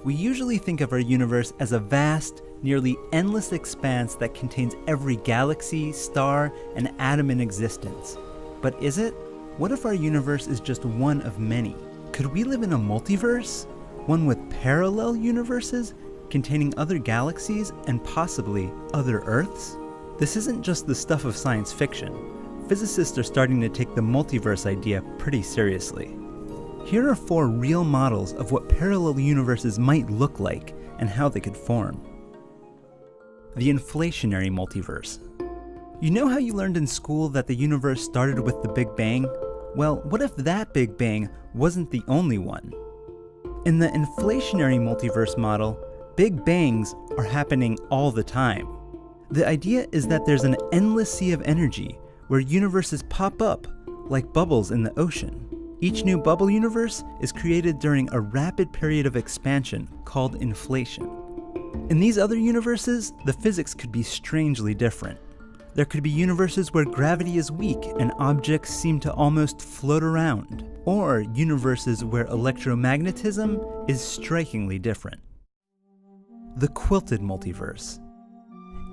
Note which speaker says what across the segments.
Speaker 1: We usually think of our universe as a vast, nearly endless expanse that contains every galaxy, star, and atom in existence. But is it? What if our universe is just one of many? Could we live in a multiverse? One with parallel universes containing other galaxies and possibly other Earths? This isn't just the stuff of science fiction. Physicists are starting to take the multiverse idea pretty seriously. Here are 4 real models of what parallel universes might look like and how they could form. The inflationary multiverse. You know how you learned in school that the universe started with the Big Bang? Well, what if that Big Bang wasn't the only one? In the inflationary multiverse model, Big Bangs are happening all the time. The idea is that there's an endless sea of energy where universes pop up like bubbles in the ocean. Each new bubble universe is created during a rapid period of expansion called inflation. In these other universes, the physics could be strangely different. There could be universes where gravity is weak and objects seem to almost float around, or universes where electromagnetism is strikingly different. The quilted multiverse.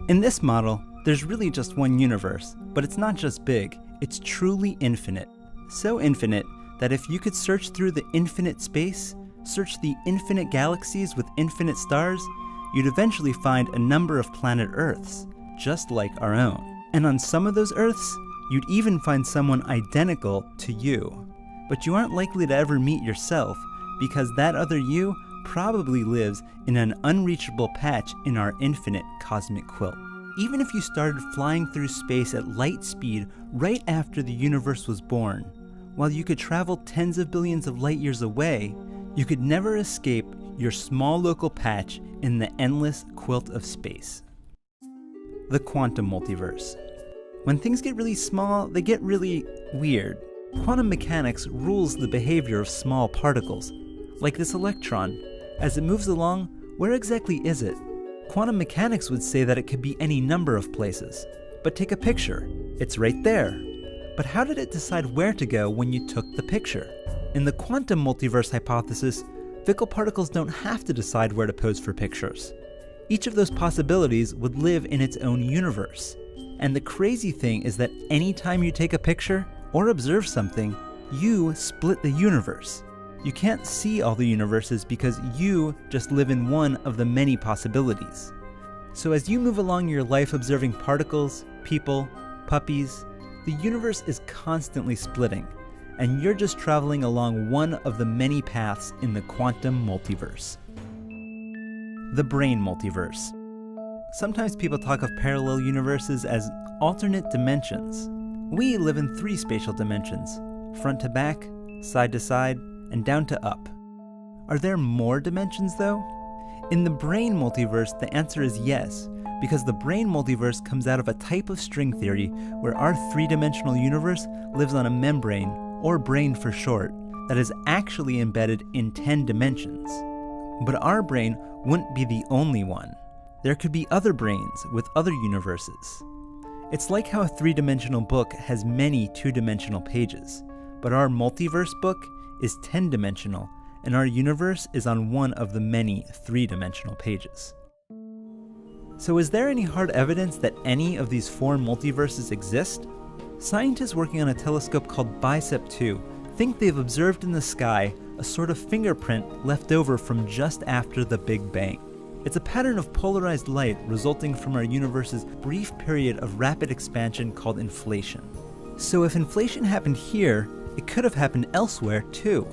Speaker 1: In this model, there's really just one universe, but it's not just big, it's truly infinite. So infinite that if you could search through the infinite space, search the infinite galaxies with infinite stars, you'd eventually find a number of planet Earths, just like our own. And on some of those Earths, you'd even find someone identical to you. But you aren't likely to ever meet yourself, because that other you probably lives in an unreachable patch in our infinite cosmic quilt. Even if you started flying through space at light speed right after the universe was born, while you could travel tens of billions of light years away, you could never escape your small local patch in the endless quilt of space. The quantum multiverse. When things get really small, they get really weird. Quantum mechanics rules the behavior of small particles, like this electron. As it moves along, where exactly is it? Quantum mechanics would say that it could be any number of places. But take a picture. It's right there. But how did it decide where to go when you took the picture? In the quantum multiverse hypothesis, fickle particles don't have to decide where to pose for pictures. Each of those possibilities would live in its own universe. And the crazy thing is that anytime you take a picture or observe something, you split the universe. You can't see all the universes because you just live in one of the many possibilities. So as you move along your life observing particles, people, puppies, the universe is constantly splitting, and you're just traveling along one of the many paths in the quantum multiverse. The brain multiverse. Sometimes people talk of parallel universes as alternate dimensions. We live in 3 spatial dimensions, front to back, side to side, and down to up. Are there more dimensions though? In the brain multiverse, the answer is yes, because the brain multiverse comes out of a type of string theory where our 3-dimensional universe lives on a membrane, or brain for short, that is actually embedded in 10 dimensions. But our brain wouldn't be the only one. There could be other brains with other universes. It's like how a 3-dimensional book has many 2-dimensional pages, but our multiverse book is 10-dimensional, and our universe is on one of the many 3-dimensional pages. So is there any hard evidence that any of these 4 multiverses exist? Scientists working on a telescope called BICEP 2 think they've observed in the sky a sort of fingerprint left over from just after the Big Bang. It's a pattern of polarized light resulting from our universe's brief period of rapid expansion called inflation. So if inflation happened here, it could have happened elsewhere too,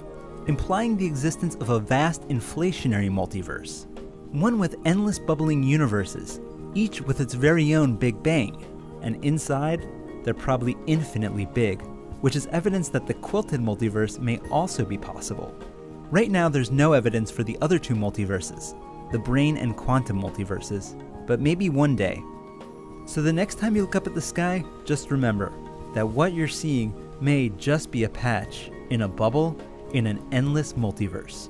Speaker 1: implying the existence of a vast inflationary multiverse. One with endless bubbling universes, each with its very own Big Bang, and inside, they're probably infinitely big, which is evidence that the quilted multiverse may also be possible. Right now there's no evidence for the other 2 multiverses, the brain and quantum multiverses, but maybe one day. So the next time you look up at the sky, just remember that what you're seeing may just be a patch in a bubble in an endless multiverse.